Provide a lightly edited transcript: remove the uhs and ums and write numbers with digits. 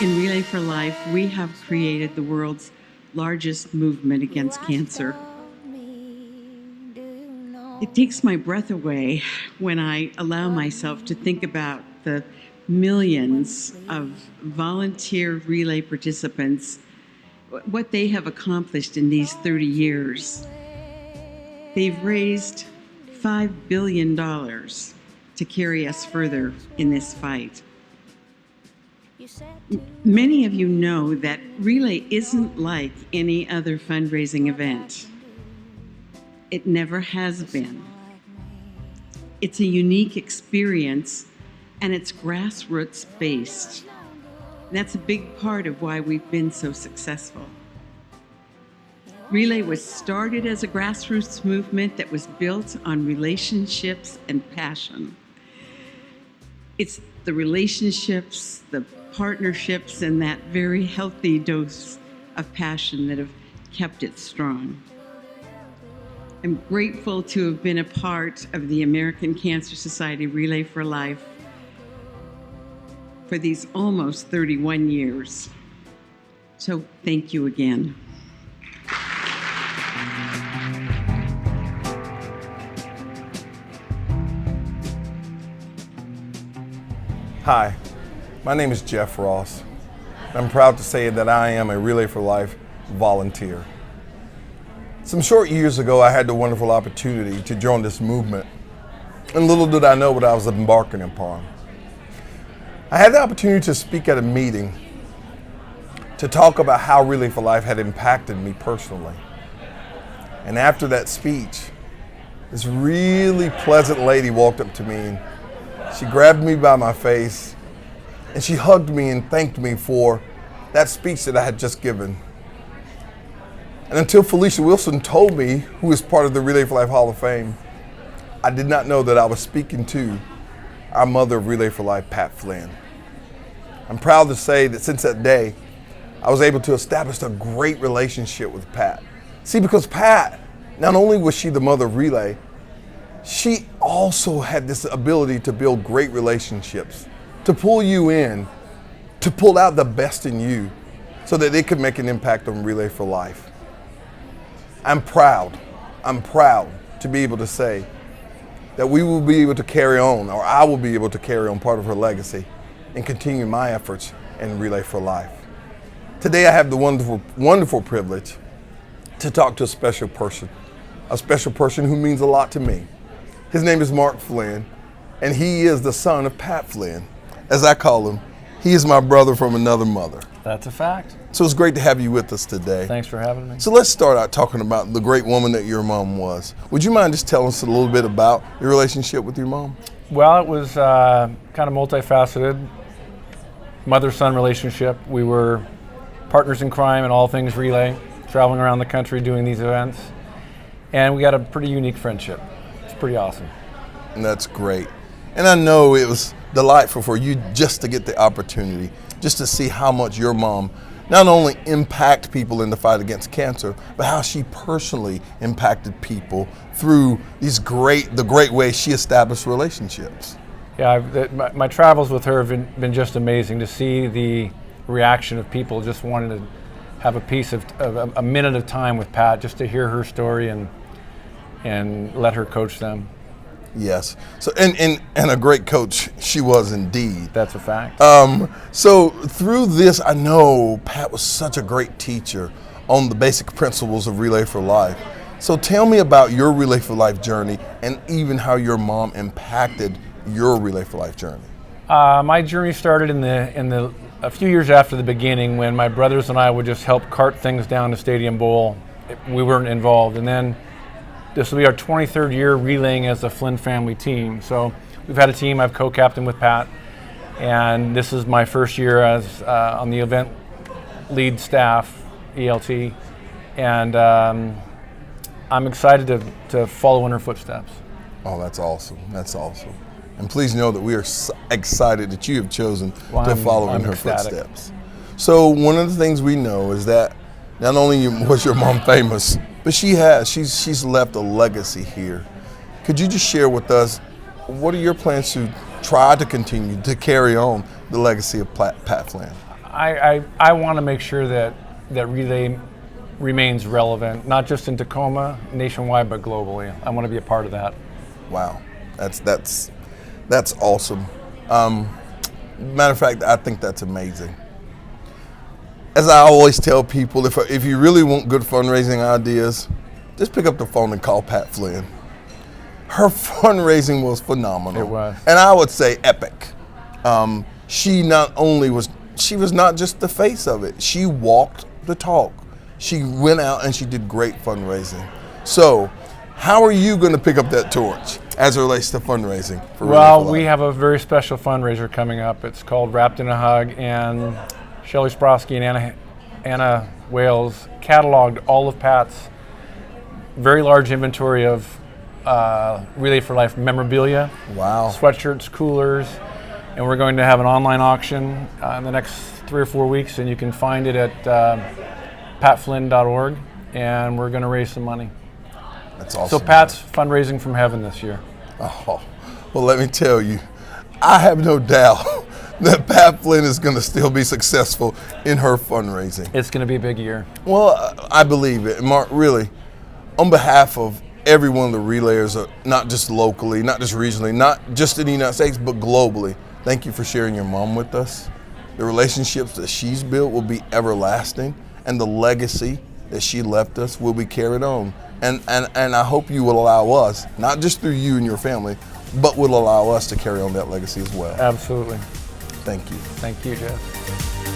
In Relay for Life, we have created the world's largest movement against cancer. It takes my breath away when I allow myself to think about the millions of volunteer relay participants, what they have accomplished in these 30 years. They've raised $5 billion to carry us further in this fight. Many of you know that Relay isn't like any other fundraising event. It never has been. It's a unique experience, and it's grassroots based. That's a big part of why we've been so successful. Relay was started as a grassroots movement that was built on relationships and passion. It's the relationships, the partnerships, and that very healthy dose of passion that have kept it strong. I'm grateful to have been a part of the American Cancer Society Relay for Life for these almost 31 years. So thank you again. Hi, my name is Jeff Ross. I'm proud to say that I am a Relay for Life volunteer. Some short years ago, I had the wonderful opportunity to join this movement, and little did I know what I was embarking upon. I had the opportunity to speak at a meeting to talk about how Relay for Life had impacted me personally. And after that speech, this really pleasant lady walked up to me and she grabbed me by my face and she hugged me and thanked me for that speech that I had just given. And until Felicia Wilson told me, who is part of the Relay for Life Hall of Fame, I did not know that I was speaking to our mother of Relay for Life, Pat Flynn. I'm proud to say that since that day, I was able to establish a great relationship with Pat. See, because Pat, not only was she the mother of Relay, she also had this ability to build great relationships, to pull you in, to pull out the best in you so that it could make an impact on Relay for Life. I'm proud to be able to say that we will be able to carry on, or I will be able to carry on part of her legacy and continue my efforts in Relay for Life. Today I have the wonderful privilege to talk to a special person who means a lot to me. His name is Mark Flynn, and he is the son of Pat Flynn. As I call him, he is my brother from another mother. That's a fact. So it's great to have you with us today. Thanks for having me. So let's start out talking about the great woman that your mom was. Would you mind just telling us a little bit about your relationship with your mom? Well, it was kind of multifaceted. Mother-son relationship. We were partners in crime in all things Relay, traveling around the country doing these events. And we got a pretty unique friendship. It's pretty awesome. And that's great. And I know it was delightful for you just to get the opportunity, just to see how much your mom not only impacted people in the fight against cancer, but how she personally impacted people through the great way she established relationships. Yeah, my travels with her have been just amazing to see the reaction of people just wanting to have a piece of a minute of time with Pat, just to hear her story and let her coach them. Yes. So and a great coach she was indeed. That's a fact. So through this, I know Pat was such a great teacher on the basic principles of Relay for Life. So tell me about your Relay for Life journey and even how your mom impacted your Relay for Life journey. My journey started a few years after the beginning, when my brothers and I would just help cart things down to Stadium Bowl. We weren't involved, and then this will be our 23rd year relaying as a Flynn family team. So we've had a team. I've co-captained with Pat, and this is my first year as on the event lead staff, ELT, and I'm excited to follow in her footsteps. Oh, that's awesome. That's awesome. And please know that we are excited that you have chosen to follow in her footsteps. So one of the things we know is that not only was your mom famous, but she's left a legacy here. Could you just share with us, what are your plans to try to continue to carry on the legacy of Pat Flynn? I want to make sure that relay remains relevant, not just in Tacoma, nationwide, but globally. I want to be a part of that. Wow, that's awesome. Matter of fact, I think that's amazing. As I always tell people, if you really want good fundraising ideas, just pick up the phone and call Pat Flynn. Her fundraising was phenomenal. It was. And I would say epic. She was not just the face of it. She walked the talk. She went out and she did great fundraising. So, how are you going to pick up that torch as it relates to fundraising? Well, we have a very special fundraiser coming up. It's called Wrapped in a Hug, and Shelley Sprosky and Anna Wales cataloged all of Pat's very large inventory of Relay for Life memorabilia. Wow. Sweatshirts, coolers, and we're going to have an online auction in the next 3 or 4 weeks, and you can find it at patflynn.org, and we're going to raise some money. That's awesome. So Pat's fundraising from heaven this year. Oh, well, let me tell you, I have no doubt that Pat Flynn is going to still be successful in her fundraising. It's going to be a big year. Well, I believe it. Mark, really, on behalf of every one of the relayers, not just locally, not just regionally, not just in the United States, but globally, thank you for sharing your mom with us. The relationships that she's built will be everlasting, and the legacy that she left us will be carried on. And I hope you will allow us, not just through you and your family, but will allow us to carry on that legacy as well. Absolutely. Thank you. Thank you, Jeff.